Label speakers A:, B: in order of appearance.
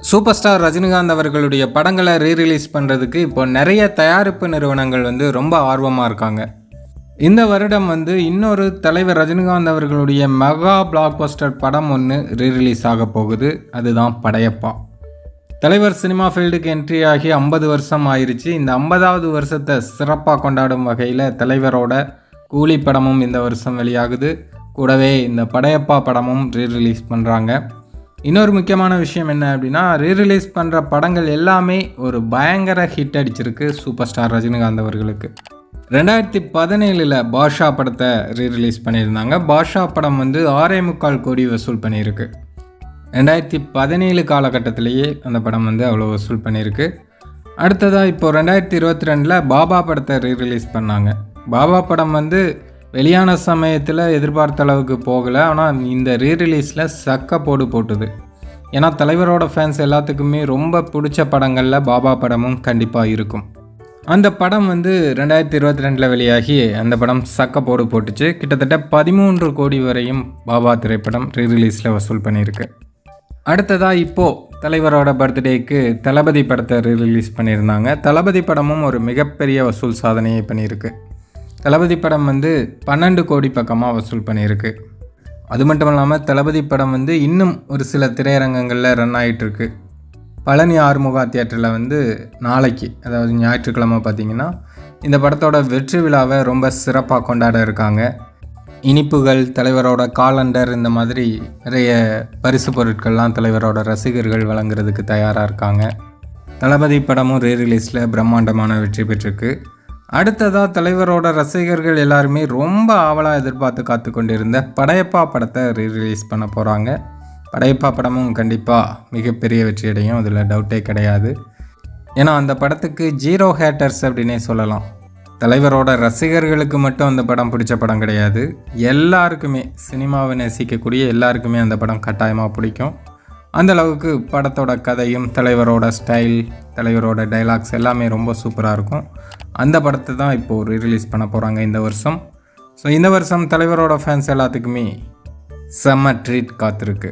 A: Super star Rajinikanth அவர்களுடைய படங்களை rerelease பண்ணுறதுக்கு இப்போ நிறைய தயாரிப்பு நிறுவனங்கள் ரொம்ப ஆர்வமாக இருக்காங்க. இந்த வருடம் இன்னொரு தலைவர் ரஜினிகாந்த் அவர்களுடைய மெகா பிளாக் பஸ்டர் படம் ஒன்று ரீரிலீஸ் ஆக போகுது. அதுதான் படையப்பா. தலைவர் சினிமா ஃபீல்டுக்கு என்ட்ரி ஆகி 50 வருஷம் ஆயிடுச்சு. இந்த 50வது வருஷத்தை சிறப்பாக கொண்டாடும் வகையில் தலைவரோட கூலி படமும் இந்த வருஷம் வெளியாகுது. கூடவே இந்த படையப்பா படமும் ரீரிலீஸ் பண்ணுறாங்க. இன்னொரு முக்கியமான விஷயம் என்ன அப்படின்னா, ரீரிலீஸ் பண்ணுற படங்கள் எல்லாமே ஒரு பயங்கர ஹிட் அடிச்சிருக்கு சூப்பர் ஸ்டார் ரஜினிகாந்த் அவர்களுக்கு. 2017 பாஷா படத்தை ரீரிலீஸ் பண்ணியிருந்தாங்க. பாஷா படம் 6.25 கோடி வசூல் பண்ணியிருக்கு. 2017 காலகட்டத்திலேயே அந்த படம் அவ்வளோ வசூல் பண்ணியிருக்கு. அடுத்ததாக இப்போ 2022 பாபா படத்தை ரீரிலீஸ் பண்ணாங்க. பாபா படம் வெளியான சமயத்தில் எதிர்பார்த்த அளவுக்கு போகலை. ஆனால் இந்த ரீரிலீஸில் சக்க போட்டுது. ஏன்னா தலைவரோட ஃபேன்ஸ் எல்லாத்துக்குமே ரொம்ப பிடிச்ச படங்களில் பாபா படமும் கண்டிப்பாக இருக்கும். அந்த படம் 2022 வெளியாகி அந்த படம் சக்க போட்டுச்சு. கிட்டத்தட்ட 13 கோடி வரையும் பாபா திரைப்படம் ரீரிலீஸில் வசூல் பண்ணியிருக்கு. அடுத்ததாக இப்போது தலைவரோட பர்த்டேக்கு தளபதி படத்தை ரீரிலீஸ் பண்ணியிருந்தாங்க. தளபதி படமும் ஒரு மிகப்பெரிய வசூல் சாதனையை பண்ணியிருக்கு. தளபதி படம் 12 கோடி பக்கமாக வசூல் பண்ணியிருக்கு. அது மட்டும் இல்லாமல் தளபதி படம் இன்னும் ஒரு சில திரையரங்கங்களில் ரன் ஆகிட்டுருக்கு. பழனி ஆறுமுகா தியேட்டரில் நாளைக்கு, அதாவது ஞாயிற்றுக்கிழமை பார்த்திங்கன்னா இந்த படத்தோட வெற்றி விழாவை ரொம்ப சிறப்பாக கொண்டாட இருக்காங்க. இனிப்புகள், தலைவரோட காலண்டர், இந்த மாதிரி நிறைய பரிசு பொருட்கள்லாம் தலைவரோட ரசிகர்கள் வழங்குறதுக்கு தயாராக இருக்காங்க. தளபதி படமும் ரீரிலீஸில் பிரம்மாண்டமான வெற்றி பெற்றிருக்கு. அடுத்ததாக தலைவரோட ரசிகர்கள் எல்லாருமே ரொம்ப ஆவலாக எதிர்பார்த்து காத்து கொண்டிருந்த படையப்பா படத்தை ரீரிலீஸ் பண்ண போகிறாங்க. படையப்பா படமும் கண்டிப்பாக மிகப்பெரிய வெற்றி அடையும், அதில் டவுட்டே கிடையாது. ஏன்னா அந்த படத்துக்கு 0 ஹேட்டர்ஸ் அப்படின்னே சொல்லலாம். தலைவரோட ரசிகர்களுக்கு மட்டும் அந்த படம் பிடிச்ச படம் கிடையாது. எல்லாருக்குமே, சினிமாவை நேசிக்கக்கூடிய எல்லாருக்குமே அந்த படம் கட்டாயமாக பிடிக்கும். அந்தளவுக்கு படத்தோட கதையும் தலைவரோட ஸ்டைல், தலைவரோட டைலாக்ஸ் எல்லாமே ரொம்ப சூப்பராக இருக்கும். அந்த படத்தை தான் இப்போது ரீரிலீஸ் பண்ண போகிறாங்க இந்த வருஷம். ஸோ இந்த வருஷம் தலைவரோட ஃபேன்ஸ் எல்லாத்துக்குமே செம்ம ட்ரீட் காத்திருக்கு.